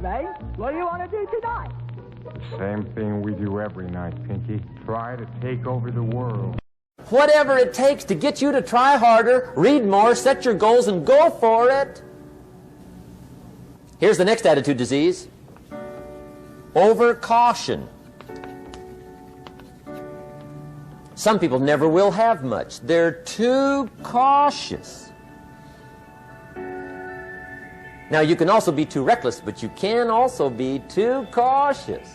evening. What do you want to do tonight? Same thing we do every night, Pinky. Try to take over the world. Whatever it takes to get you to try harder, read more, set your goals, and go for it. Here's the next attitude disease. Overcaution. Some people never will have much. They're too cautious. Now, you can also be too reckless, but you can also be too cautious.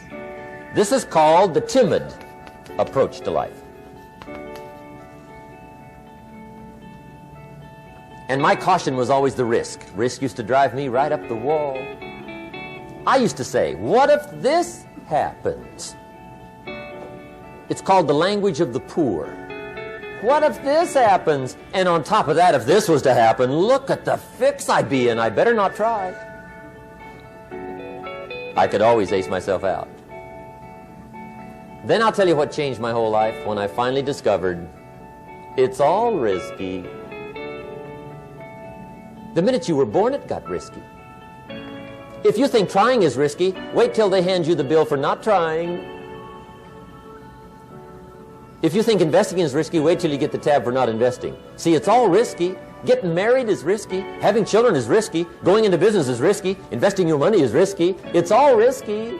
This is called the timid approach to life. And my caution was always the risk. Risk used to drive me right up the wall. I used to say, what if this happens? It's called the language of the poor. What if this happens? And on top of that, if this was to happen, look at the fix I'd be in. I better not try. I could always ace myself out. Then I'll tell you what changed my whole life when I finally discovered it's all risky. The minute you were born, it got risky. If you think trying is risky, wait till they hand you the bill for not trying. If you think investing is risky, wait till you get the tab for not investing. See, it's all risky. Getting married is risky. Having children is risky. Going into business is risky. Investing your money is risky. It's all risky.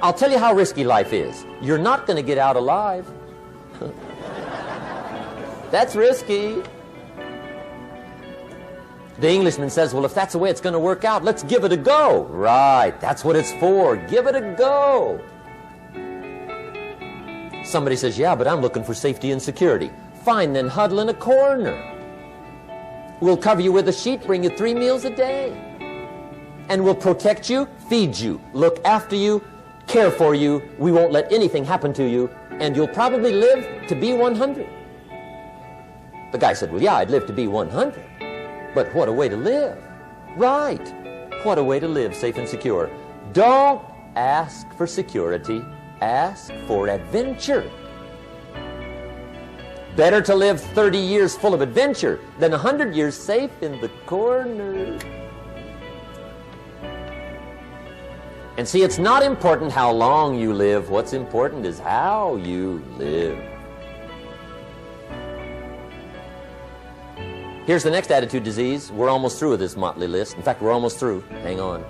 I'll tell you how risky life is. You're not going to get out alive. That's risky. The Englishman says, well, if that's the way it's going to work out, let's give it a go. Right, that's what it's for. Give it a go. Somebody says, yeah, but I'm looking for safety and security. Fine, then huddle in a corner. We'll cover you with a sheet, bring you 3 meals a day. And we'll protect you, feed you, look after you, care for you. We won't let anything happen to you. And you'll probably live to be 100. The guy said, well, yeah, I'd live to be 100. But what a way to live. Right. What a way to live, safe and secure. Don't ask for security. Ask for adventure. Better to live 30 years full of adventure than 100 years safe in the corner. And see, it's not important how long you live. What's important is how you live. Here's the next attitude disease. We're almost through with this motley list. In fact, we're almost through. Hang on.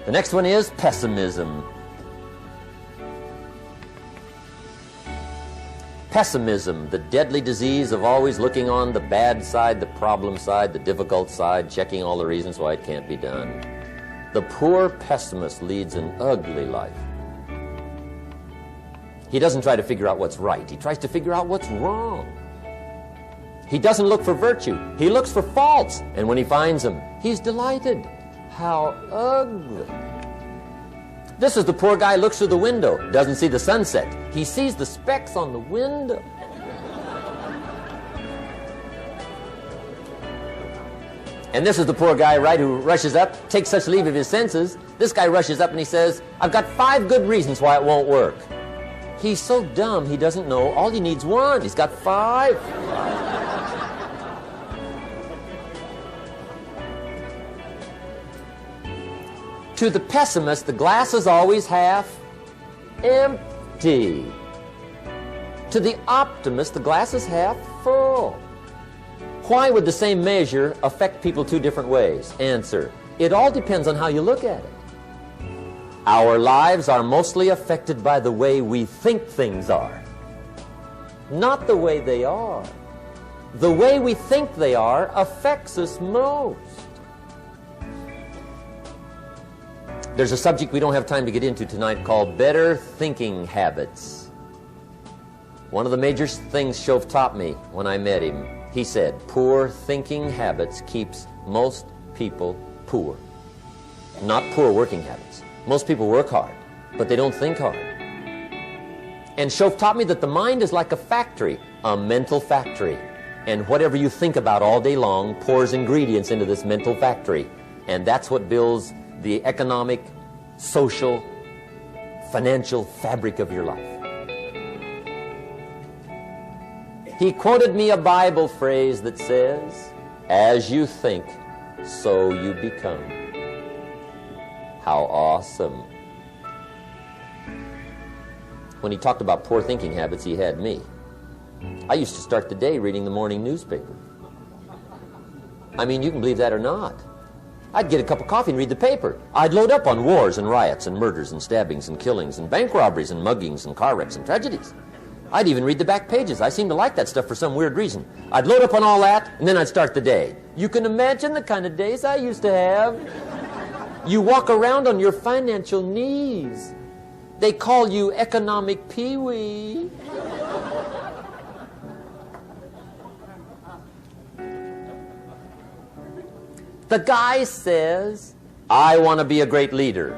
The next one is pessimism. Pessimism, the deadly disease of always looking on the bad side, the problem side, the difficult side, checking all the reasons why it can't be done. The poor pessimist leads an ugly life. He doesn't try to figure out what's right. He tries to figure out what's wrong. He doesn't look for virtue. He looks for faults. And when he finds them, he's delighted. How ugly. This is the poor guy who looks through the window, doesn't see the sunset. He sees the specks on the window. And this is the poor guy, right, who rushes up, takes such leave of his senses. This guy rushes up and he says, I've got 5 good reasons why it won't work. He's so dumb he doesn't know all he needs 1. He's got 5. To the pessimist, the glass is always half empty. To the optimist, the glass is half full. Why would the same measure affect people 2 different ways? Answer, it all depends on how you look at it. Our lives are mostly affected by the way we think things are, not the way they are. The way we think they are affects us most. There's a subject we don't have time to get into tonight called better thinking habits. One of the major things Shoaff taught me when I met him, he said, poor thinking habits keeps most people poor. Not poor working habits. Most people work hard, but they don't think hard. And Shoaff taught me that the mind is like a factory, a mental factory. And whatever you think about all day long pours ingredients into this mental factory. And that's what builds the economic, social, financial fabric of your life. He quoted me a Bible phrase that says, as you think, so you become. How awesome. When he talked about poor thinking habits, he had me. I used to start the day reading the morning newspaper. I mean, you can believe that or not. I'd get a cup of coffee and read the paper. I'd load up on wars and riots and murders and stabbings and killings and bank robberies and muggings and car wrecks and tragedies. I'd even read the back pages. I seem to like that stuff for some weird reason. I'd load up on all that, and then I'd start the day. You can imagine the kind of days I used to have. You walk around on your financial knees. They call you economic peewee. The guy says, I want to be a great leader.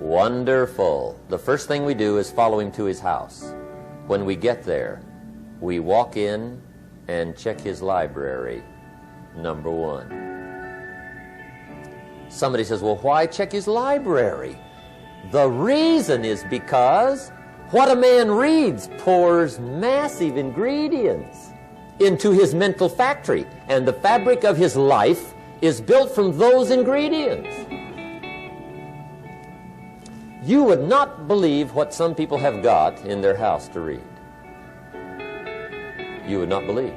Wonderful. The first thing we do is follow him to his house. When we get there, we walk in and check his library. Number one. Somebody says, well, why check his library? The reason is because what a man reads pours massive ingredients into his mental factory, and the fabric of his life is built from those ingredients. You would not believe what some people have got in their house to read. You would not believe.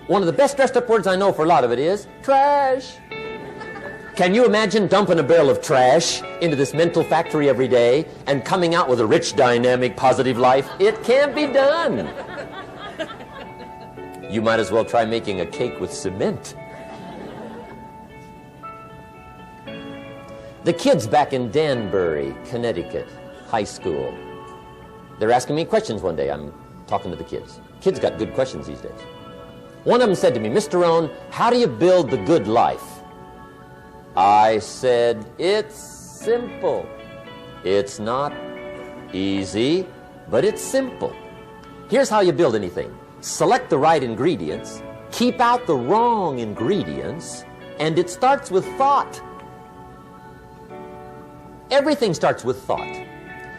One of the best dressed up words I know for a lot of it is trash. Can you imagine dumping a barrel of trash into this mental factory every day and coming out with a rich, dynamic, positive life? It can't be done. You might as well try making a cake with cement. The kids back in Danbury, Connecticut, high school, they're asking me questions one day. I'm talking to the kids. Kids got good questions these days. One of them said to me, Mr. Rohn, how do you build the good life? I said, it's simple. It's not easy, but it's simple. Here's how you build anything. Select the right ingredients, keep out the wrong ingredients, and it starts with thought. Everything starts with thought.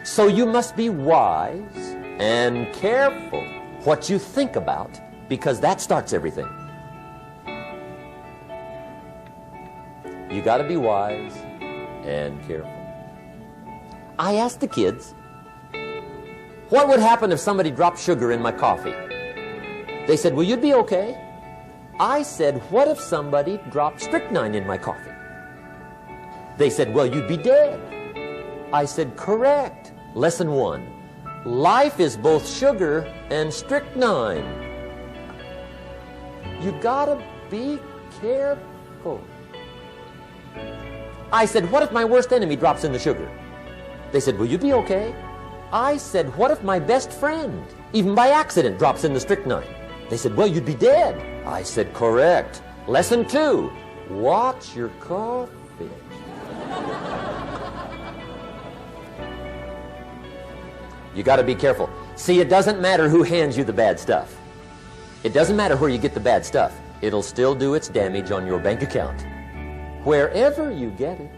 So you must be wise and careful what you think about, because that starts everything. You got to be wise and careful. I asked the kids, what would happen if somebody dropped sugar in my coffee? They said, well, you'd be okay. I said, what if somebody dropped strychnine in my coffee? They said, well, you'd be dead. I said, correct. Lesson 1. Life is both sugar and strychnine. You gotta be careful. I said, what if my worst enemy drops in the sugar? They said, will you be okay? I said, what if my best friend, even by accident, drops in the strychnine? They said, well, you'd be dead. I said, correct. Lesson 2. Watch your coffee. You got to be careful. See, it doesn't matter who hands you the bad stuff. It doesn't matter where you get the bad stuff. It'll still do its damage on your bank account, wherever you get it.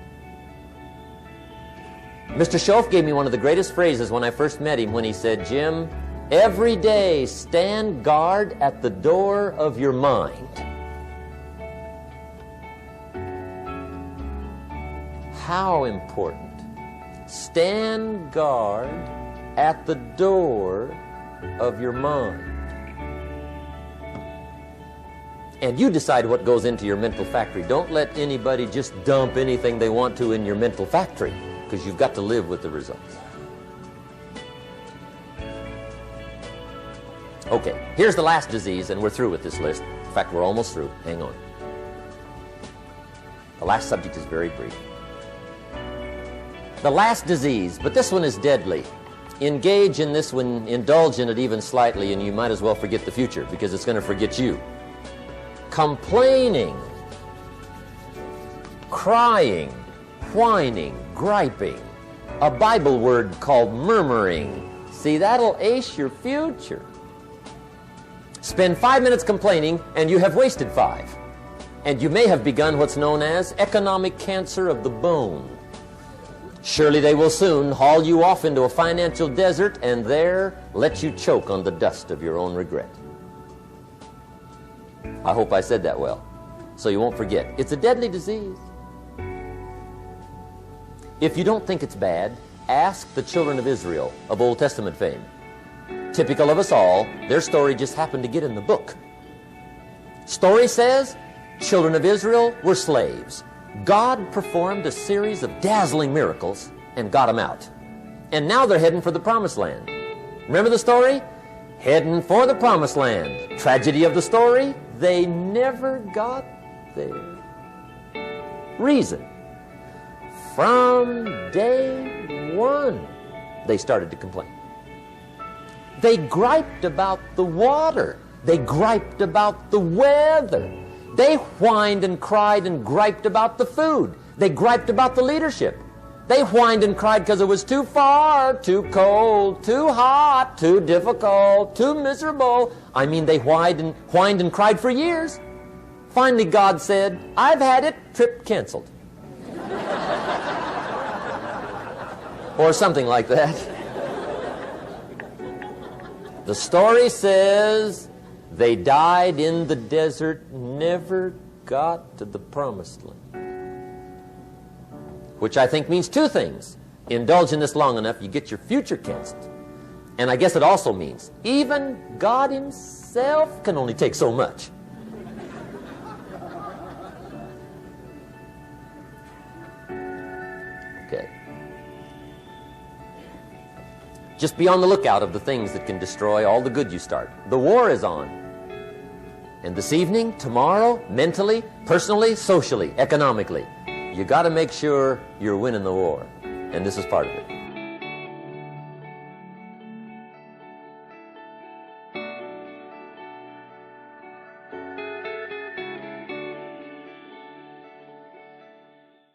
Mr. Schoaf gave me one of the greatest phrases when I first met him when he said, Jim, every day stand guard at the door of your mind. How important. Stand guard at the door of your mind. And you decide what goes into your mental factory. Don't let anybody just dump anything they want to in your mental factory, because you've got to live with the results. Okay, here's the last disease, and we're through with this list. In fact, we're almost through. Hang on. The last subject is very brief. The last disease, but this one is deadly. Engage in this one, indulge in it even slightly, and you might as well forget the future, because it's going to forget you. Complaining, crying, whining, griping. A Bible word called murmuring. See, that'll ace your future. Spend 5 minutes complaining, and you have wasted 5. And you may have begun what's known as economic cancer of the bone. Surely they will soon haul you off into a financial desert and there let you choke on the dust of your own regret. I hope I said that well. so you won't forget. It's a deadly disease. If you don't think it's bad, ask the children of Israel of Old Testament fame. Typical of us all, their story just happened to get in the book. Story says, children of Israel were slaves. God performed a series of dazzling miracles and got them out. And now they're heading for the promised land. Remember the story? Heading for the promised land. Tragedy of the story, they never got there. Reason. From day one, they started to complain. They griped about the water. They griped about the weather. They whined and cried and griped about the food. They griped about the leadership. They whined and cried because it was too far, too cold, too hot, too difficult, too miserable. I mean, they whined and cried for years. Finally, God said, I've had it, trip canceled. Or something like that. The story says they died in the desert, never got to the promised land. Which I think means two things. Indulge in this long enough, you get your future canceled. And I guess it also means even God himself can only take so much. Okay. Just be on the lookout of the things that can destroy all the good you start. The war is on. And this evening, tomorrow, mentally, personally, socially, economically, you got to make sure you're winning the war. And this is part of it.